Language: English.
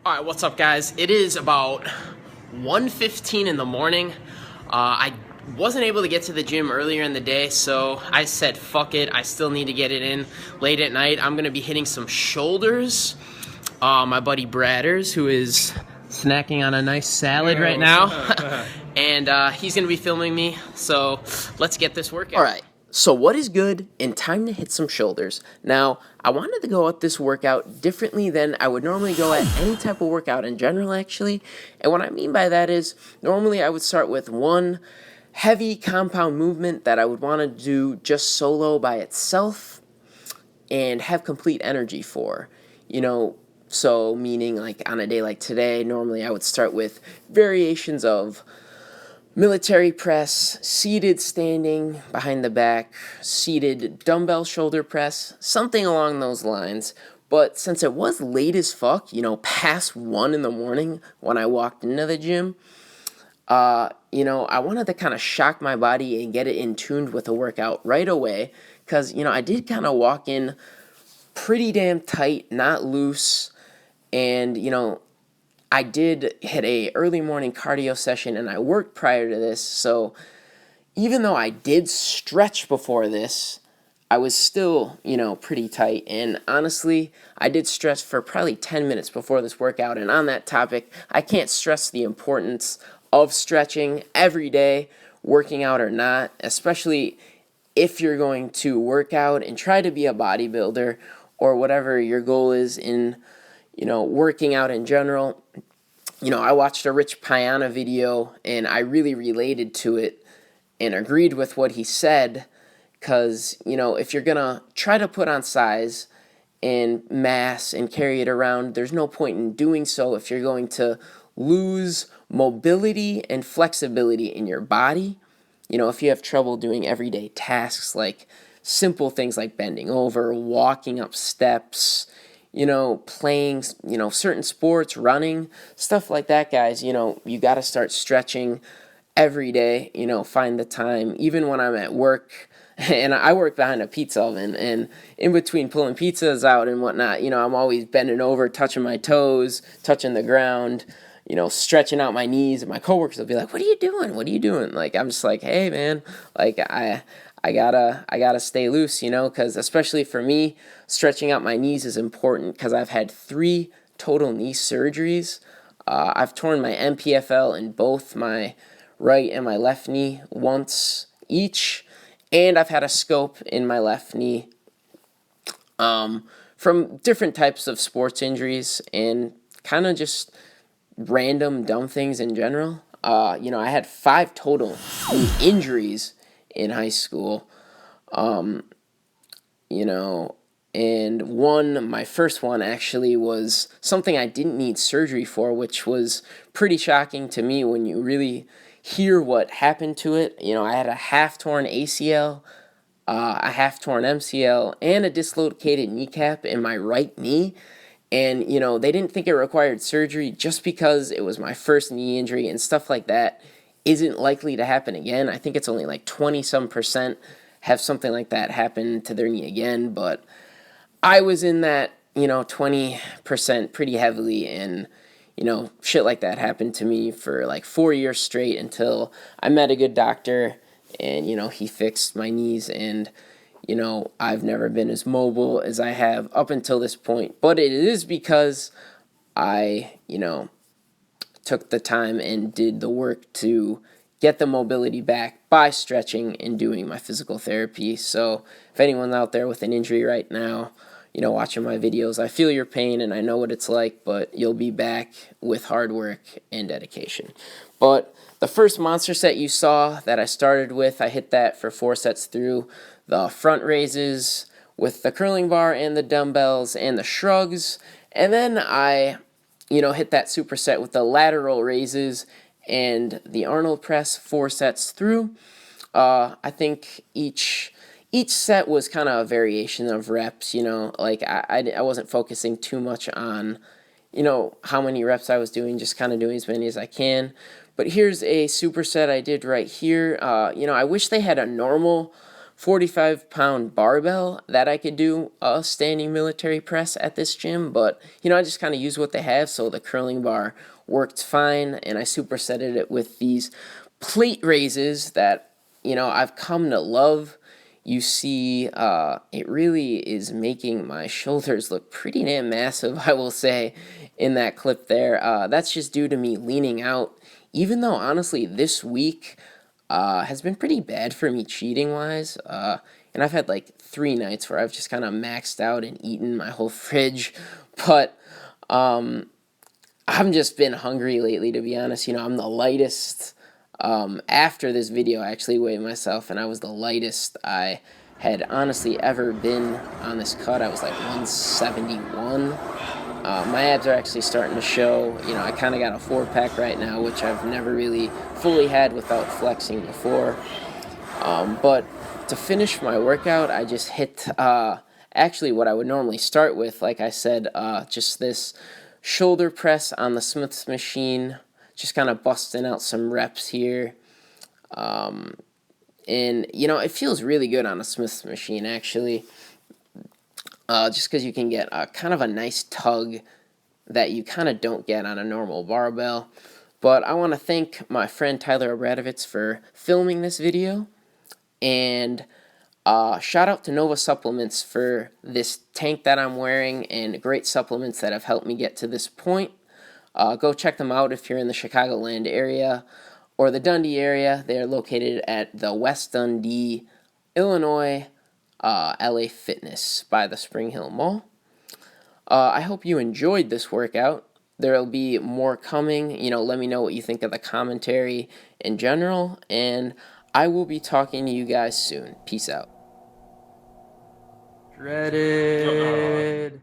All right, what's up, guys? It is about 1:15 in the morning. I wasn't able to get to the gym earlier in the day, so I said, fuck it. I still need to get it in late at night. I'm going to be hitting some shoulders. My buddy Bradders, who is snacking on a nice salad right now, and he's going to be filming me, so let's get this workout. All right. So what is good and time to hit some shoulders. Now, I wanted to go at this workout differently than I would normally go at any type of workout in general, actually. And what I mean by that is, normally I would start with one heavy compound movement that I would want to do just solo by itself and have complete energy for. So meaning like on a day like today, normally I would start with variations of military press, seated standing behind the back, seated dumbbell shoulder press, something along those lines. But since it was late as fuck, past 1 in the morning when I walked into the gym, I wanted to kind of shock my body and get it in tuned with the workout right away. Because, I did kind of walk in pretty damn tight, not loose. And, I did hit a early morning cardio session and I worked prior to this, so even though I did stretch before this, I was still, pretty tight. And honestly, I did stretch for probably 10 minutes before this workout. And on that topic, I can't stress the importance of stretching every day, working out or not, especially if you're going to work out and try to be a bodybuilder or whatever your goal is in working out in general. I watched a Rich Piana video and I really related to it and agreed with what he said because, if you're going to try to put on size and mass and carry it around, there's no point in doing so if you're going to lose mobility and flexibility in your body. If you have trouble doing everyday tasks like simple things like bending over, walking up steps, playing, certain sports, running, stuff like that, guys, you got to start stretching every day, find the time, even when I'm at work, and I work behind a pizza oven, and in between pulling pizzas out and whatnot, I'm always bending over, touching my toes, touching the ground, stretching out my knees, and my coworkers will be like, what are you doing? What are you doing? Like, I'm just like, hey, man, like, I gotta stay loose, because especially for me, stretching out my knees is important because I've had 3 total knee surgeries. I've torn my MPFL in both my right and my left knee once each, and I've had a scope in my left knee from different types of sports injuries and kind of just random dumb things in general. I had 5 total knee injuries in high school, and my first one actually was something I didn't need surgery for, which was pretty shocking to me when you really hear what happened to it. I had a half-torn ACL, a half-torn MCL, and a dislocated kneecap in my right knee. And, they didn't think it required surgery just because it was my first knee injury and stuff like that isn't likely to happen again. I think it's only like 20-some% have something like that happen to their knee again. But I was in that, 20% pretty heavily, and, shit like that happened to me for like 4 years straight until I met a good doctor and, he fixed my knees, and I've never been as mobile as I have up until this point. But it is because I, took the time and did the work to get the mobility back by stretching and doing my physical therapy. So if anyone's out there with an injury right now, watching my videos, I feel your pain and I know what it's like, but you'll be back with hard work and dedication. But the first monster set you saw that I started with, I hit that for 4 sets through the front raises with the curling bar and the dumbbells and the shrugs. And then I hit that superset with the lateral raises and the Arnold Press 4 sets through. I think each set was kind of a variation of reps, like I wasn't focusing too much on, how many reps I was doing, just kind of doing as many as I can. But here's a superset I did right here. I wish they had a normal 45-pound barbell that I could do a standing military press at this gym, but I just kind of use what they have. So the curling bar worked fine, and I supersetted it with these plate raises that I've come to love. You see, it really is making my shoulders look pretty damn massive, I will say, in that clip there. That's just due to me leaning out, even though honestly this week has been pretty bad for me cheating-wise. And I've had like 3 nights where I've just kind of maxed out and eaten my whole fridge. But I've just been hungry lately, to be honest. I'm the lightest. After this video, I actually weighed myself, and I was the lightest I had honestly ever been on this cut. I was like 171. My abs are actually starting to show. I kind of got a 4-pack right now, which I've never really fully had without flexing before. But to finish my workout, I just hit actually what I would normally start with, like I said, just this shoulder press on the Smith's machine, just kind of busting out some reps here. And it feels really good on a Smith's machine, actually. Just because you can get kind of a nice tug that you kind of don't get on a normal barbell. But I want to thank my friend Tyler Obradovitz for filming this video. And shout out to Nova Supplements for this tank that I'm wearing and great supplements that have helped me get to this point. Go check them out if you're in the Chicagoland area or the Dundee area. They're located at the West Dundee, Illinois, LA Fitness by the Spring Hill Mall. I hope you enjoyed this workout. There'll be more coming. Let me know what you think of the commentary in general, and I will be talking to you guys soon. Peace out. Dreaded.